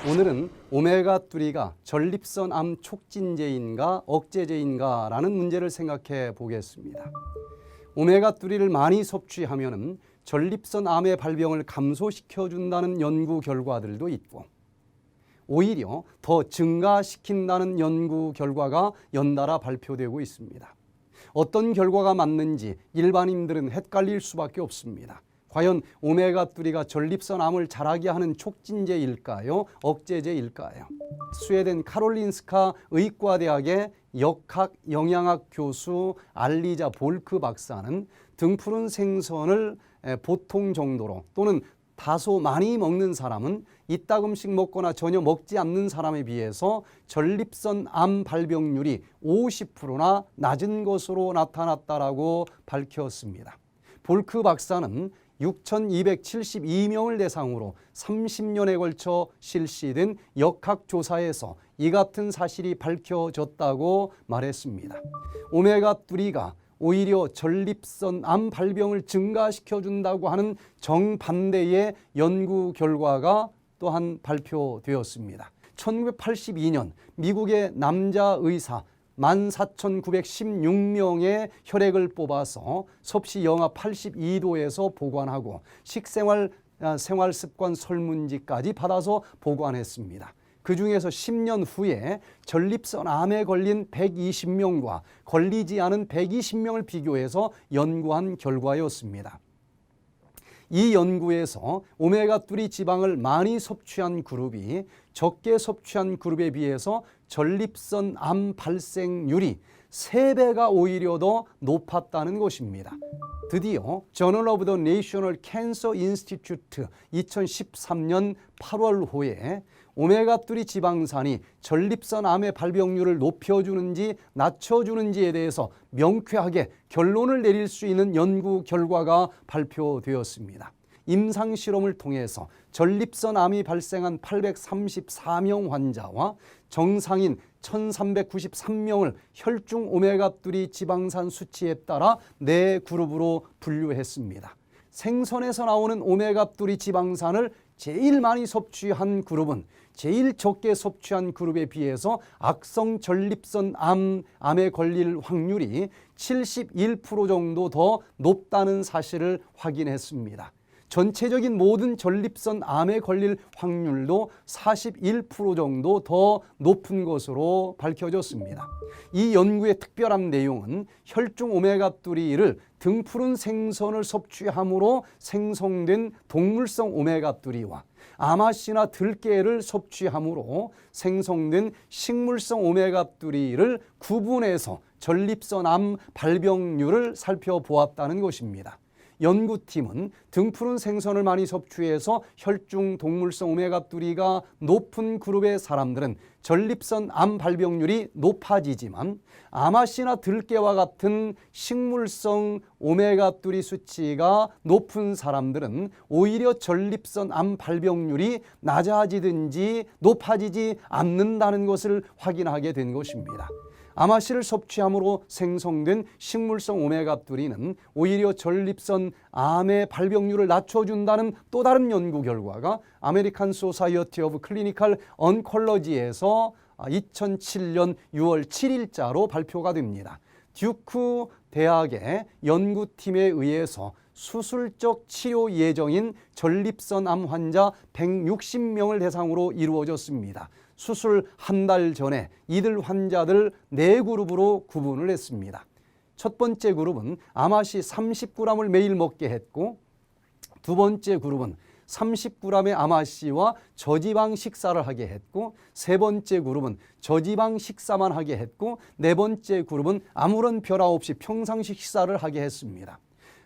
오늘은 오메가3가 전립선 암 촉진제인가 억제제인가 라는 문제를 생각해 보겠습니다. 오메가3를 많이 섭취하면 전립선 암의 발병을 감소시켜준다는 연구 결과들도 있고 오히려 더 증가시킨다는 연구 결과가 연달아 발표되고 있습니다. 어떤 결과가 맞는지 일반인들은 헷갈릴 수밖에 없습니다. 과연 오메가3가 전립선 암을 자라게 하는 촉진제일까요? 억제제일까요? 스웨덴 카롤린스카 의과대학의 역학 영양학 교수 알리자 볼크 박사는 등푸른 생선을 보통 정도로 또는 다소 많이 먹는 사람은 이따금씩 먹거나 전혀 먹지 않는 사람에 비해서 전립선 암 발병률이 50%나 낮은 것으로 나타났다라고 밝혔습니다. 볼크 박사는 6,272명을 대상으로 30년에 걸쳐 실시된 역학조사에서 이 같은 사실이 밝혀졌다고 말했습니다. 오메가3가 오히려 전립선 암 발병을 증가시켜준다고 하는 정반대의 연구 결과가 또한 발표되었습니다. 1982년 미국의 남자 의사 14,916명의 혈액을 뽑아서 섭씨 영하 82도에서 보관하고 식생활 생활습관 설문지까지 받아서 보관했습니다. 그 중에서 10년 후에 전립선 암에 걸린 120명과 걸리지 않은 120명을 비교해서 연구한 결과였습니다. 이 연구에서 오메가3 지방을 많이 섭취한 그룹이 적게 섭취한 그룹에 비해서 전립선 암 발생률이 3배가 오히려 더 높았다는 것입니다. 드디어 저널 오브 더 내셔널 캔서 인스티튜트 2013년 8월호에 오메가3 지방산이 전립선 암의 발병률을 높여주는지 낮춰주는지에 대해서 명쾌하게 결론을 내릴 수 있는 연구 결과가 발표되었습니다. 임상실험을 통해서 전립선 암이 발생한 834명 환자와 정상인 1,393명을 혈중 오메가3 지방산 수치에 따라 4그룹으로 분류했습니다. 생선에서 나오는 오메가3 지방산을 제일 많이 섭취한 그룹은 제일 적게 섭취한 그룹에 비해서 악성 전립선 암에 걸릴 확률이 71% 정도 더 높다는 사실을 확인했습니다. 전체적인 모든 전립선 암에 걸릴 확률도 41% 정도 더 높은 것으로 밝혀졌습니다. 이 연구의 특별한 내용은 혈중 오메가3를 등푸른 생선을 섭취함으로 생성된 동물성 오메가3와 아마씨나 들깨를 섭취함으로 생성된 식물성 오메가3를 구분해서 전립선 암 발병률을 살펴보았다는 것입니다. 연구팀은 등푸른 생선을 많이 섭취해서 혈중 동물성 오메가3가 높은 그룹의 사람들은 전립선 암 발병률이 높아지지만 아마씨나 들깨와 같은 식물성 오메가3 수치가 높은 사람들은 오히려 전립선 암 발병률이 낮아지든지 높아지지 않는다는 것을 확인하게 된 것입니다. 아마씨를 섭취함으로 생성된 식물성 오메가3는 오히려 전립선 암의 발병률을 낮춰준다는 또 다른 연구 결과가 아메리칸 소사이어티 오브 클리니컬 언컬러지에서 2007년 6월 7일자로 발표가 됩니다. 듀크 대학의 연구팀에 의해서 수술적 치료 예정인 전립선 암 환자 160명을 대상으로 이루어졌습니다. 수술 한 달 전에 이들 환자들 4그룹으로 구분을 했습니다. 첫 번째 그룹은 아마씨 30g을 매일 먹게 했고 두 번째 그룹은 30g의 아마씨와 저지방 식사를 하게 했고 세 번째 그룹은 저지방 식사만 하게 했고 네 번째 그룹은 아무런 변화 없이 평상시 식사를 하게 했습니다.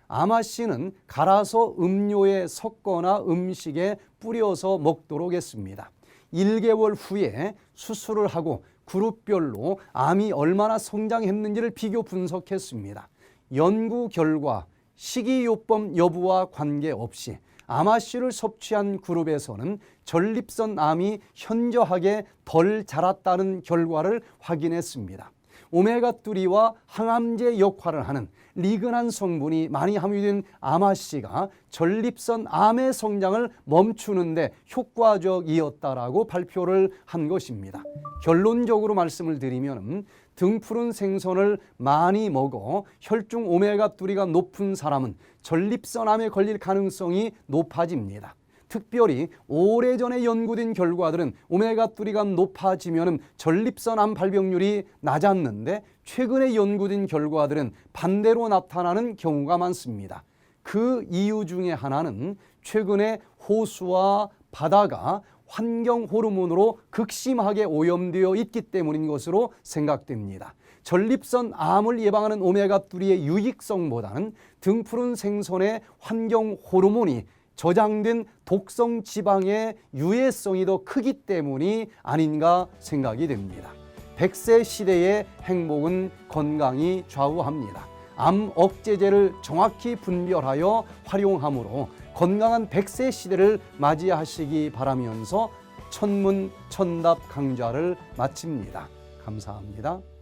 아마씨는 갈아서 음료에 섞거나 음식에 뿌려서 먹도록 했습니다. 1개월 후에 수술을 하고 그룹별로 암이 얼마나 성장했는지를 비교 분석했습니다. 연구 결과 식이요법 여부와 관계없이 아마씨를 섭취한 그룹에서는 전립선 암이 현저하게 덜 자랐다는 결과를 확인했습니다. 오메가3와 항암제 역할을 하는 리그난 성분이 많이 함유된 아마씨가 전립선 암의 성장을 멈추는 데 효과적이었다라고 발표를 한 것입니다. 결론적으로 말씀을 드리면 등푸른 생선을 많이 먹어 혈중 오메가3가 높은 사람은 전립선암에 걸릴 가능성이 높아집니다. 특별히 오래전에 연구된 결과들은 오메가3가 높아지면 전립선암 발병률이 낮았는데 최근에 연구된 결과들은 반대로 나타나는 경우가 많습니다. 그 이유 중에 하나는 최근에 호수와 바다가 환경 호르몬으로 극심하게 오염되어 있기 때문인 것으로 생각됩니다. 전립선 암을 예방하는 오메가3의 유익성보다는 등푸른 생선의 환경 호르몬이 저장된 독성 지방의 유해성이 더 크기 때문이 아닌가 생각이 됩니다. 100세 시대의 행복은 건강이 좌우합니다. 암 억제제를 정확히 분별하여 활용함으로 건강한 100세 시대를 맞이하시기 바라면서 천문천답 강좌를 마칩니다. 감사합니다.